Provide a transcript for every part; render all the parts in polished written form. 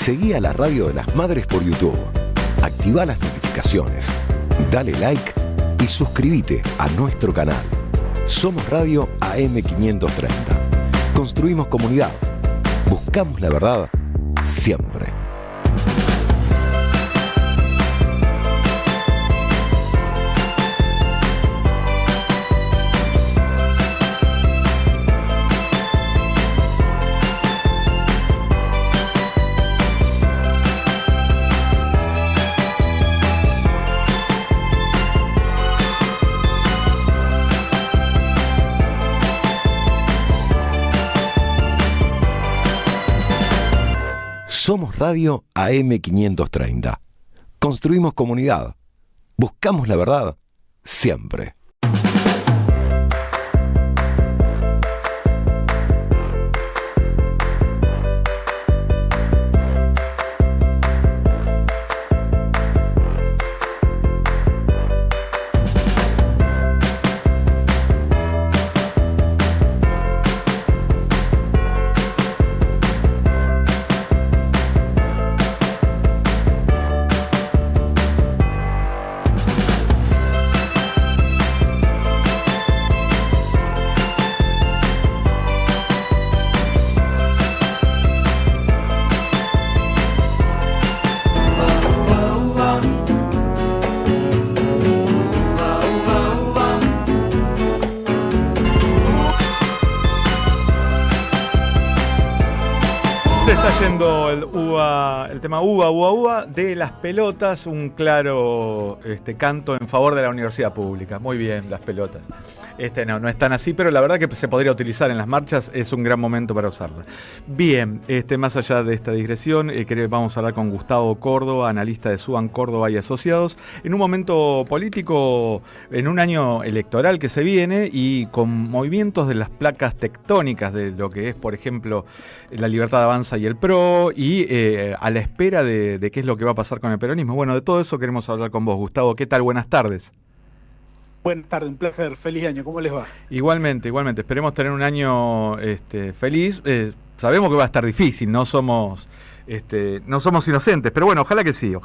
Seguí a la Radio de las Madres por YouTube. Activá las notificaciones. Dale like y suscríbete a nuestro canal. Somos Radio AM530. Construimos comunidad. Buscamos la verdad siempre. Somos Radio AM530. Construimos comunidad. Buscamos la verdad siempre. El tema uva de las pelotas, un claro canto en favor de la universidad pública. Muy bien, las pelotas. No es tan así, pero la verdad que se podría utilizar en las marchas, es un gran momento para usarla. Bien, más allá de esta digresión, vamos a hablar con Gustavo Córdoba, analista de Suban Córdoba y Asociados, en un momento político, en un año electoral que se viene y con movimientos de las placas tectónicas de lo que es, por ejemplo, la Libertad Avanza y el PRO, y a la espera de qué es lo que va a pasar con el peronismo. Bueno, de todo eso queremos hablar con vos, Gustavo. ¿Qué tal? Buenas tardes. Buenas tardes, un placer, feliz año, ¿cómo les va? Igualmente, esperemos tener un año feliz. Sabemos que va a estar difícil, no somos inocentes, pero bueno, ojalá que sí.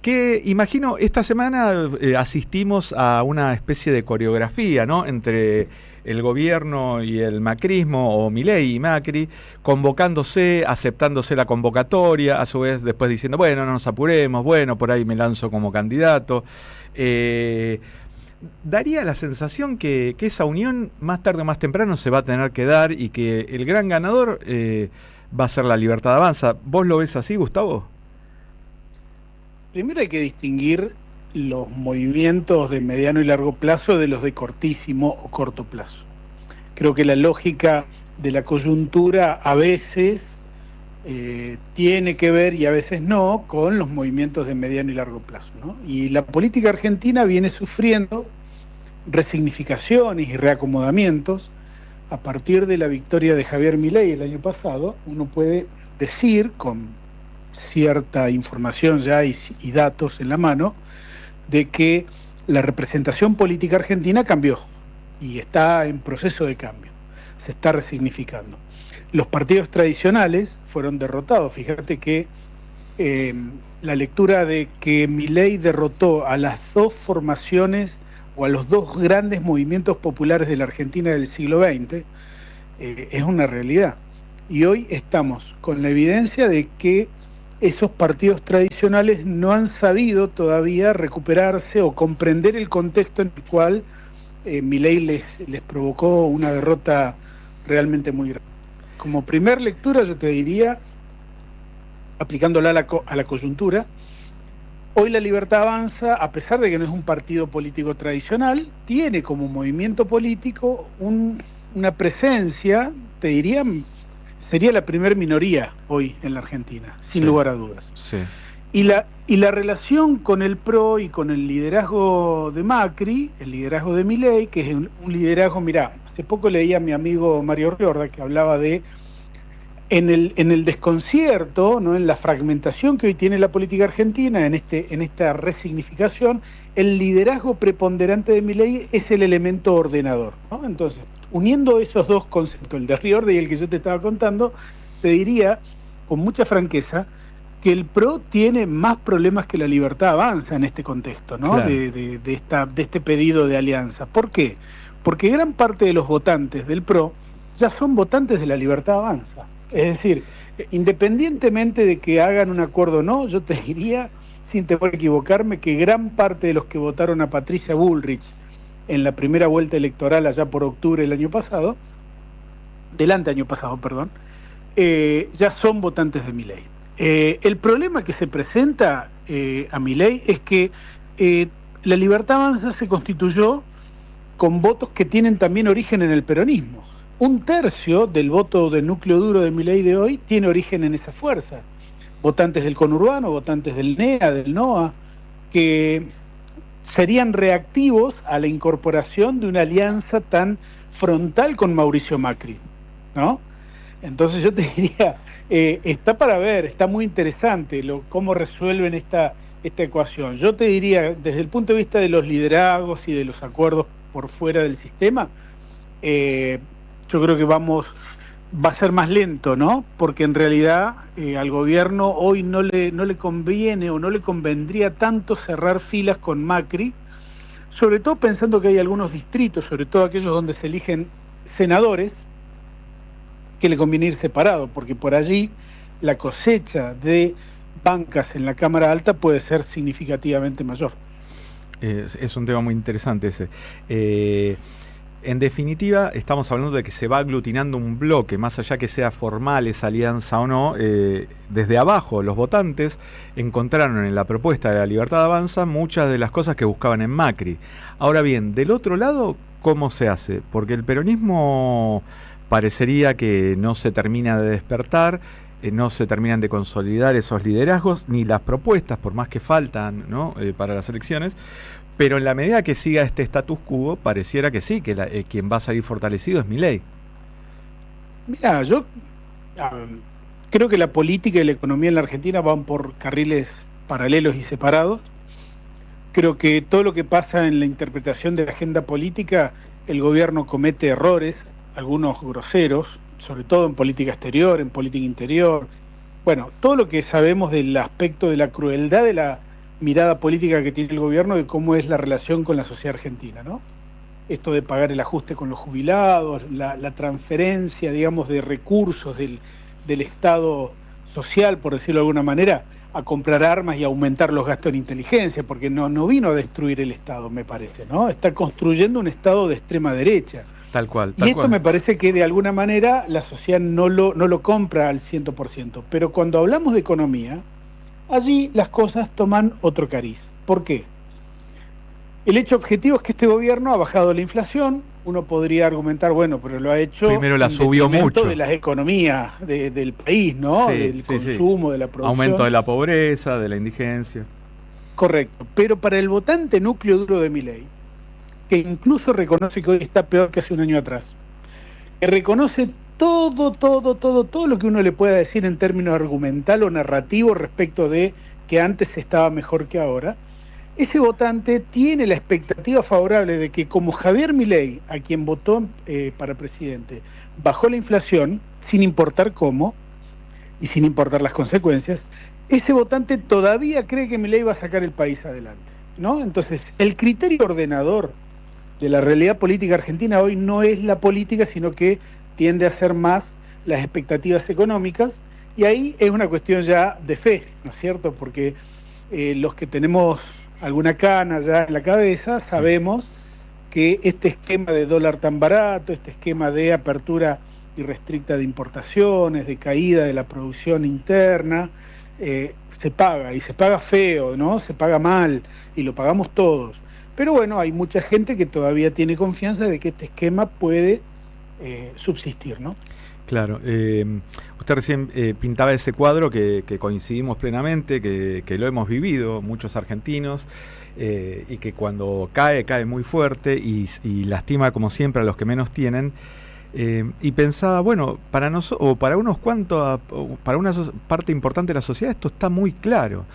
Que imagino, esta semana asistimos a una especie de coreografía, ¿no?, entre el gobierno y el macrismo, o Milei y Macri, convocándose, aceptándose la convocatoria, a su vez después diciendo, bueno, no nos apuremos, bueno, por ahí me lanzo como candidato. Daría la sensación que esa unión más tarde o más temprano se va a tener que dar y que el gran ganador va a ser la Libertad Avanza. ¿Vos lo ves así, Gustavo? Primero hay que distinguir los movimientos de mediano y largo plazo de los de cortísimo o corto plazo. Creo que la lógica de la coyuntura a veces tiene que ver y a veces no con los movimientos de mediano y largo plazo, ¿no? Y la política argentina viene sufriendo resignificaciones y reacomodamientos a partir de la victoria de Javier Milei el año pasado. Uno puede decir con cierta información ya y datos en la mano de que la representación política argentina cambió y está en proceso de cambio, se está resignificando. Los partidos tradicionales fueron derrotados. Fíjate que la lectura de que Milei derrotó a las dos formaciones o a los dos grandes movimientos populares de la Argentina del siglo XX es una realidad. Y hoy estamos con la evidencia de que esos partidos tradicionales no han sabido todavía recuperarse o comprender el contexto en el cual Milei les provocó una derrota realmente muy grave. Como primer lectura yo te diría, aplicándola a la coyuntura, hoy la Libertad Avanza, a pesar de que no es un partido político tradicional, tiene como movimiento político una presencia, te diría, sería la primer minoría hoy en la Argentina, sin lugar a dudas. Sí. Y la relación con el PRO y con el liderazgo de Macri, el liderazgo de Milei, que es un liderazgo, mirá, hace poco leía a mi amigo Mario Riorda que hablaba de en el desconcierto, ¿no?, en la fragmentación que hoy tiene la política argentina, en esta resignificación, el liderazgo preponderante de Milei es el elemento ordenador, ¿no? Entonces, uniendo esos dos conceptos, el de Riorda y el que yo te estaba contando, te diría, con mucha franqueza que el PRO tiene más problemas que la Libertad Avanza en este contexto, ¿no? Claro. De este pedido de alianza. ¿Por qué? Porque gran parte de los votantes del PRO ya son votantes de la Libertad Avanza. Es decir, independientemente de que hagan un acuerdo o no, yo te diría, sin temor a equivocarme, que gran parte de los que votaron a Patricia Bullrich en la primera vuelta electoral allá por octubre del año pasado, ya son votantes de Milei. El problema que se presenta a Milei es que la Libertad Avanza se constituyó con votos que tienen también origen en el peronismo. Un tercio del voto del núcleo duro de Milei de hoy tiene origen en esa fuerza. Votantes del conurbano, votantes del NEA, del NOA, que serían reactivos a la incorporación de una alianza tan frontal con Mauricio Macri, ¿no? Entonces yo te diría, está para ver, está muy interesante cómo resuelven esta ecuación. Yo te diría, desde el punto de vista de los liderazgos y de los acuerdos por fuera del sistema, yo creo que va a ser más lento, ¿no? Porque en realidad al gobierno hoy no le conviene o no le convendría tanto cerrar filas con Macri, sobre todo pensando que hay algunos distritos, sobre todo aquellos donde se eligen senadores, que le conviene ir separado, porque por allí la cosecha de bancas en la Cámara Alta puede ser significativamente mayor. Es un tema muy interesante ese. En definitiva, estamos hablando de que se va aglutinando un bloque, más allá que sea formal esa alianza o no, desde abajo los votantes encontraron en la propuesta de la Libertad Avanza muchas de las cosas que buscaban en Macri. Ahora bien, del otro lado, ¿cómo se hace? Porque el peronismo parecería que no se termina de despertar, no se terminan de consolidar esos liderazgos, ni las propuestas, por más que faltan, ¿no? Para las elecciones. Pero en la medida que siga este status quo, pareciera que sí, que quien va a salir fortalecido es Milei. Mira, yo creo que la política y la economía en la Argentina van por carriles paralelos y separados. Creo que todo lo que pasa en la interpretación de la agenda política, el gobierno comete errores, algunos groseros, sobre todo en política exterior, en política interior. Bueno, todo lo que sabemos del aspecto de la crueldad de la mirada política que tiene el gobierno de cómo es la relación con la sociedad argentina, ¿no? Esto de pagar el ajuste con los jubilados, la transferencia, digamos, de recursos del Estado social, por decirlo de alguna manera, a comprar armas y aumentar los gastos en inteligencia, porque no vino a destruir el Estado, me parece, ¿no? Está construyendo un Estado de extrema derecha. Tal cual. Y esto me parece que de alguna manera la sociedad no lo compra al 100%. Pero cuando hablamos de economía, allí las cosas toman otro cariz. ¿Por qué? El hecho objetivo es que este gobierno ha bajado la inflación. Uno podría argumentar, bueno, pero lo ha hecho primero la subió mucho de las economías del país, ¿no? Sí, del consumo, de la producción. Aumento de la pobreza, de la indigencia. Correcto. Pero para el votante núcleo duro de Milei, que incluso reconoce que hoy está peor que hace un año atrás, que reconoce todo lo que uno le pueda decir en términos argumental o narrativo respecto de que antes estaba mejor que ahora, ese votante tiene la expectativa favorable de que como Javier Milei, a quien votó para presidente, bajó la inflación, sin importar cómo y sin importar las consecuencias, ese votante todavía cree que Milei va a sacar el país adelante, ¿no? Entonces, el criterio ordenador de la realidad política argentina hoy no es la política, sino que tiende a ser más las expectativas económicas, y ahí es una cuestión ya de fe, ¿no es cierto? Porque los que tenemos alguna cana ya en la cabeza sabemos que este esquema de dólar tan barato, este esquema de apertura irrestricta de importaciones, de caída de la producción interna, se paga, y se paga feo, ¿no? Se paga mal, y lo pagamos todos. Pero bueno, hay mucha gente que todavía tiene confianza de que este esquema puede subsistir, ¿no? Claro. Usted recién pintaba ese cuadro que coincidimos plenamente, que lo hemos vivido muchos argentinos, y que cuando cae muy fuerte y lastima como siempre a los que menos tienen. Y pensaba, bueno, para unos cuantos, para una parte importante de la sociedad esto está muy claro.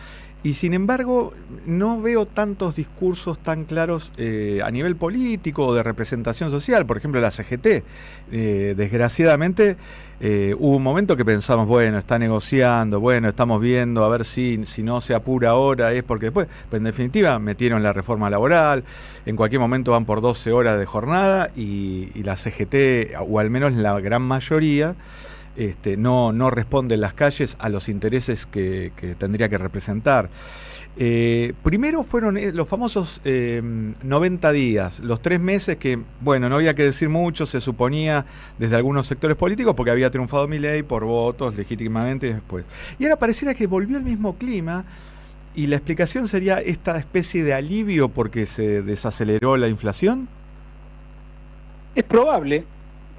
Y sin embargo, no veo tantos discursos tan claros a nivel político o de representación social. Por ejemplo, la CGT. Desgraciadamente, hubo un momento que pensamos, bueno, está negociando, bueno, estamos viendo a ver si no se apura ahora, es porque después, pero en definitiva, metieron la reforma laboral, en cualquier momento van por 12 horas de jornada y la CGT, o al menos la gran mayoría, no responde en las calles a los intereses que tendría que representar. Primero fueron los famosos 90 días, los 3 meses que, bueno, no había que decir mucho, se suponía desde algunos sectores políticos porque había triunfado Milei por votos legítimamente después. Y ahora pareciera que volvió el mismo clima y la explicación sería esta especie de alivio porque se desaceleró la inflación. Es probable.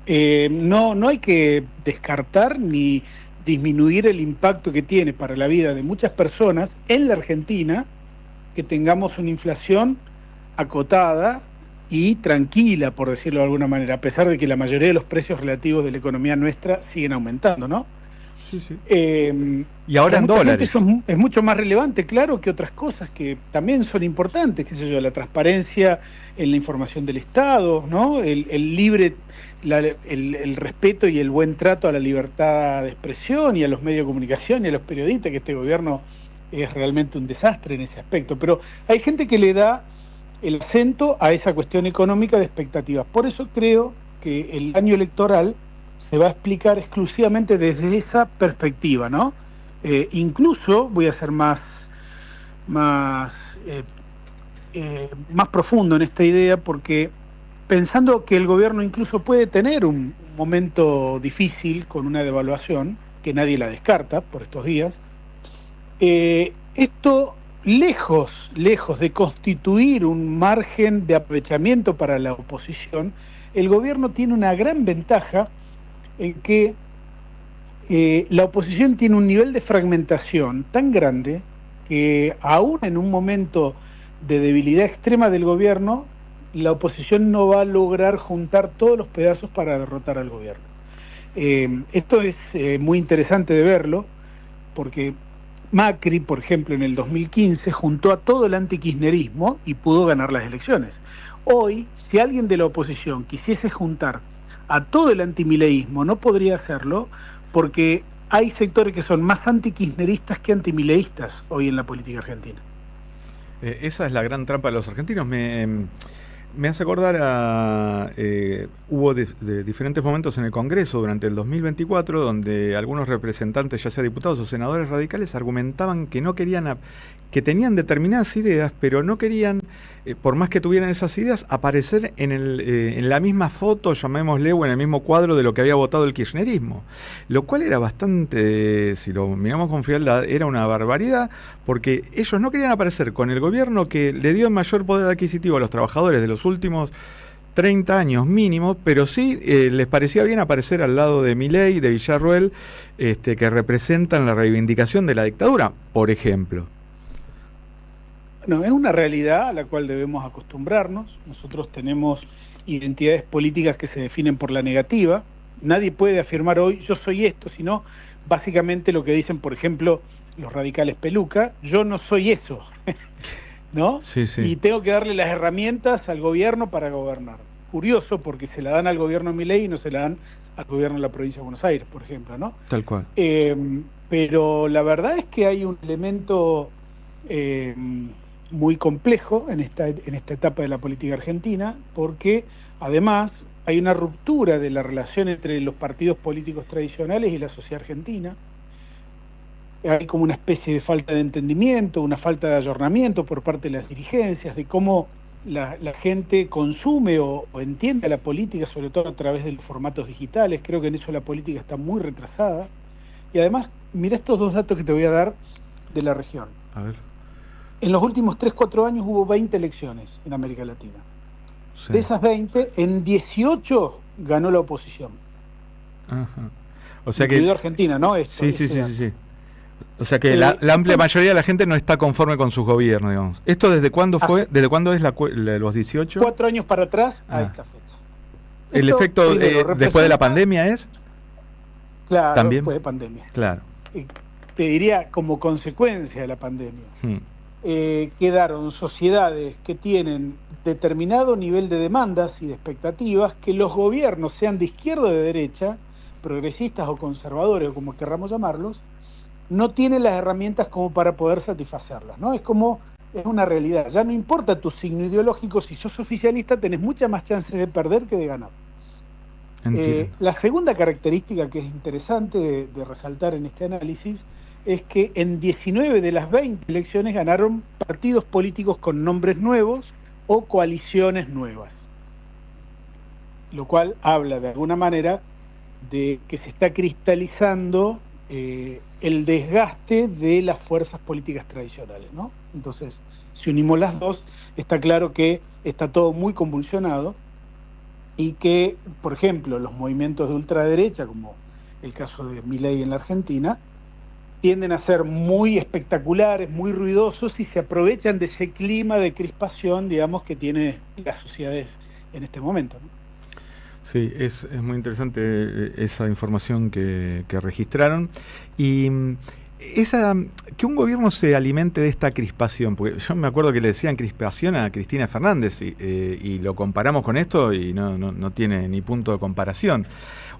No hay que descartar ni disminuir el impacto que tiene para la vida de muchas personas en la Argentina que tengamos una inflación acotada y tranquila, por decirlo de alguna manera, a pesar de que la mayoría de los precios relativos de la economía nuestra siguen aumentando, ¿no? Sí, sí. Y ahora en dólares. Eso es mucho más relevante, claro, que otras cosas que también son importantes, qué sé yo, la transparencia en la información del Estado, ¿no? El respeto y el buen trato a la libertad de expresión y a los medios de comunicación y a los periodistas, que este gobierno es realmente un desastre en ese aspecto. Pero hay gente que le da el acento a esa cuestión económica de expectativas. Por eso creo que el año electoral se va a explicar exclusivamente desde esa perspectiva, ¿no? Incluso voy a ser más profundo en esta idea, porque pensando que el gobierno incluso puede tener un momento difícil con una devaluación, que nadie la descarta por estos días, esto lejos de constituir un margen de aprovechamiento para la oposición, el gobierno tiene una gran ventaja en que la oposición tiene un nivel de fragmentación tan grande que aún en un momento de debilidad extrema del gobierno, la oposición no va a lograr juntar todos los pedazos para derrotar al gobierno. Esto es muy interesante de verlo, porque Macri, por ejemplo, en el 2015 juntó a todo el antikirchnerismo y pudo ganar las elecciones. Hoy, si alguien de la oposición quisiese juntar a todo el antimileísmo, no podría hacerlo, porque hay sectores que son más antikirchneristas que antimileístas hoy en la política argentina. Esa es la gran trampa de los argentinos. Me hace acordar a... hubo de diferentes momentos en el Congreso durante el 2024 donde algunos representantes, ya sea diputados o senadores radicales, argumentaban que no querían... que tenían determinadas ideas, pero no querían, por más que tuvieran esas ideas, aparecer en la misma foto, llamémosle, o en el mismo cuadro de lo que había votado el kirchnerismo. Lo cual era bastante, si lo miramos con frialdad, era una barbaridad, porque ellos no querían aparecer con el gobierno que le dio el mayor poder adquisitivo a los trabajadores de los últimos 30 años mínimo, pero sí les parecía bien aparecer al lado de Milei y de Villarruel, que representan la reivindicación de la dictadura, por ejemplo. No, es una realidad a la cual debemos acostumbrarnos. Nosotros tenemos identidades políticas que se definen por la negativa. Nadie puede afirmar hoy, yo soy esto, sino básicamente lo que dicen, por ejemplo, los radicales peluca, yo no soy eso, ¿no? Sí, sí. Y tengo que darle las herramientas al gobierno para gobernar. Curioso, porque se la dan al gobierno de Milei y no se la dan al gobierno de la provincia de Buenos Aires, por ejemplo, ¿no? Tal cual. Pero la verdad es que hay un elemento... muy complejo en esta etapa de la política argentina, porque además hay una ruptura de la relación entre los partidos políticos tradicionales y la sociedad argentina. Hay como una especie de falta de entendimiento, una falta de ayornamiento por parte de las dirigencias, de cómo la gente consume o entiende la política, sobre todo a través de los formatos digitales. Creo que en eso la política está muy retrasada. Y además, mira estos dos datos que te voy a dar de la región. A ver. En los últimos 3-4 años hubo 20 elecciones en América Latina. Sí. De esas 20, en 18 ganó la oposición. Ajá. O sea incluido que Argentina, ¿no? Sí. O sea que la amplia mayoría de la gente no está conforme con sus gobiernos, digamos. ¿Esto desde cuándo fue? ¿Desde cuándo es los 18? 4 años para atrás a esta fecha. ¿El efecto después de la pandemia es? Claro, ¿también? Después de pandemia. Claro. te diría como consecuencia de la pandemia. Quedaron sociedades que tienen determinado nivel de demandas y de expectativas que los gobiernos, sean de izquierda o de derecha, progresistas o conservadores, o como querramos llamarlos, no tienen las herramientas como para poder satisfacerlas, ¿no? Es una realidad. Ya no importa tu signo ideológico, si sos oficialista tenés muchas más chances de perder que de ganar. La segunda característica que es interesante de resaltar en este análisis es que en 19 de las 20 elecciones ganaron partidos políticos con nombres nuevos o coaliciones nuevas, lo cual habla de alguna manera de que se está cristalizando el desgaste de las fuerzas políticas tradicionales, ¿no? Entonces, si unimos las dos, está claro que está todo muy convulsionado y que, por ejemplo, los movimientos de ultraderecha, como el caso de Milei en la Argentina, tienden a ser muy espectaculares, muy ruidosos y se aprovechan de ese clima de crispación, digamos, que tiene las sociedades en este momento, ¿no? Sí, es muy interesante esa información que registraron. Y que un gobierno se alimente de esta crispación, porque yo me acuerdo que le decían crispación a Cristina Fernández y lo comparamos con esto y no tiene ni punto de comparación.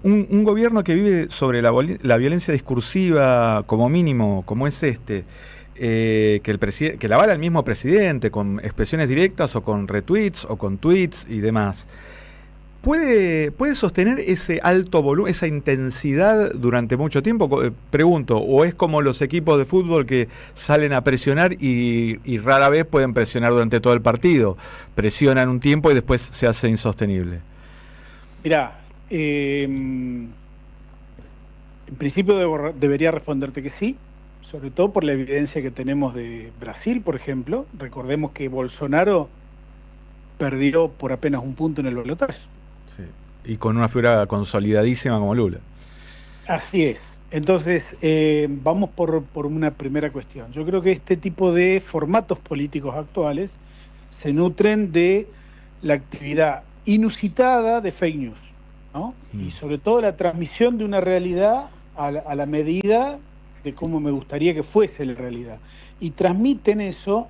Un gobierno que vive sobre la violencia discursiva como mínimo, como es que la avala el mismo presidente, con expresiones directas o con retweets o con tweets y demás. ¿Puede sostener ese alto volumen, esa intensidad durante mucho tiempo? Pregunto, ¿o es como los equipos de fútbol que salen a presionar y rara vez pueden presionar durante todo el partido? Presionan un tiempo y después se hace insostenible. Mirá, en principio debería responderte que sí, sobre todo por la evidencia que tenemos de Brasil, por ejemplo. Recordemos que Bolsonaro perdió por apenas un punto en el balotaje. Sí. Y con una figura consolidadísima como Lula. Así es. Entonces, vamos por una primera cuestión. Yo creo que este tipo de formatos políticos actuales se nutren de la actividad inusitada de fake news, ¿no? Y sobre todo la transmisión de una realidad a la medida de cómo me gustaría que fuese la realidad. Y transmiten eso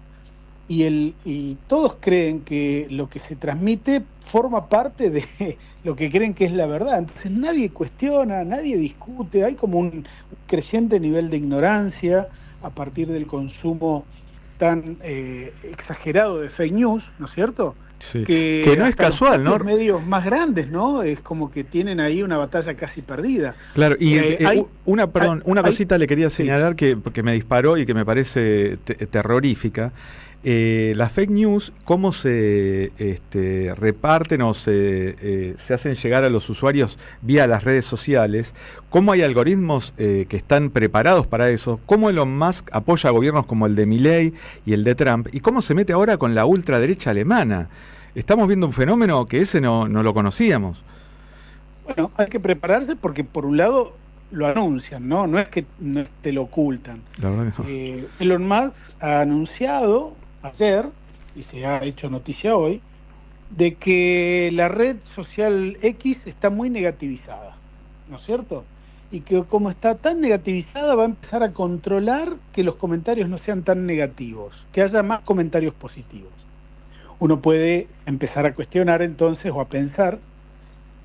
y todos creen que lo que se transmite forma parte de lo que creen que es la verdad. Entonces nadie cuestiona, nadie discute, hay como un creciente nivel de ignorancia a partir del consumo tan exagerado de fake news, ¿no es cierto? Sí. Que no es casual, ¿no? Los medios más grandes, ¿no? Es como que tienen ahí una batalla casi perdida. Claro, y una cosita le quería señalar que me disparó y que me parece terrorífica. Las fake news, cómo se reparten o se hacen llegar a los usuarios vía las redes sociales, cómo hay algoritmos que están preparados para eso, cómo Elon Musk apoya a gobiernos como el de Milei y el de Trump, y cómo se mete ahora con la ultraderecha alemana. Estamos viendo un fenómeno que ese no lo conocíamos. Bueno, hay que prepararse porque por un lado lo anuncian, ¿no? No es que te lo ocultan. La verdad que no. Elon Musk ha anunciado ayer, y se ha hecho noticia hoy, de que la red social X está muy negativizada, ¿no es cierto? Y que como está tan negativizada va a empezar a controlar que los comentarios no sean tan negativos, que haya más comentarios positivos. Uno puede empezar a cuestionar entonces o a pensar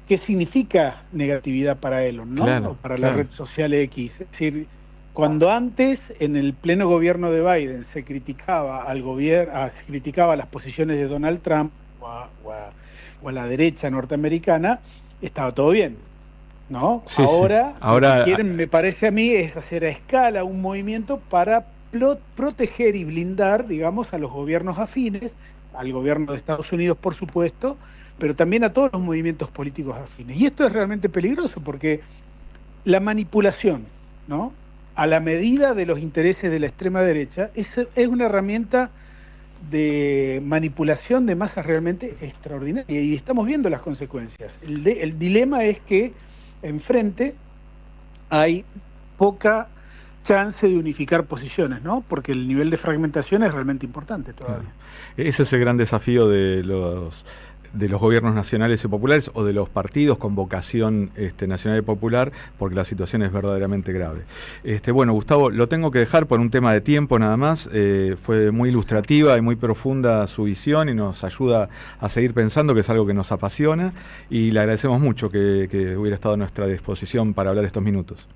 qué significa negatividad para Elon, ¿no? Claro, o para la red social X. Es decir, cuando antes en el pleno gobierno de Biden se criticaba al gobierno, se criticaba las posiciones de Donald Trump o a la derecha norteamericana, estaba todo bien, ¿no? Sí, ahora sí. Lo que quieren, me parece a mí, es hacer a escala un movimiento para proteger y blindar, digamos, a los gobiernos afines, al gobierno de Estados Unidos, por supuesto, pero también a todos los movimientos políticos afines. Y esto es realmente peligroso porque la manipulación, ¿no?, a la medida de los intereses de la extrema derecha es una herramienta de manipulación de masas realmente extraordinaria y estamos viendo las consecuencias. El dilema es que enfrente hay poca chance de unificar posiciones, ¿no? Porque el nivel de fragmentación es realmente importante todavía. Ese es el gran desafío de de los gobiernos nacionales y populares o de los partidos con vocación nacional y popular, porque la situación es verdaderamente grave. Bueno, Gustavo, lo tengo que dejar por un tema de tiempo nada más. Fue muy ilustrativa y muy profunda su visión y nos ayuda a seguir pensando, que es algo que nos apasiona, y le agradecemos mucho que hubiera estado a nuestra disposición para hablar estos minutos.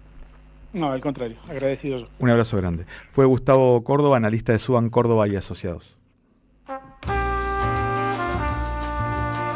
No, al contrario, agradecido yo. Un abrazo grande. Fue Gustavo Córdoba, analista de Suban Córdoba y Asociados.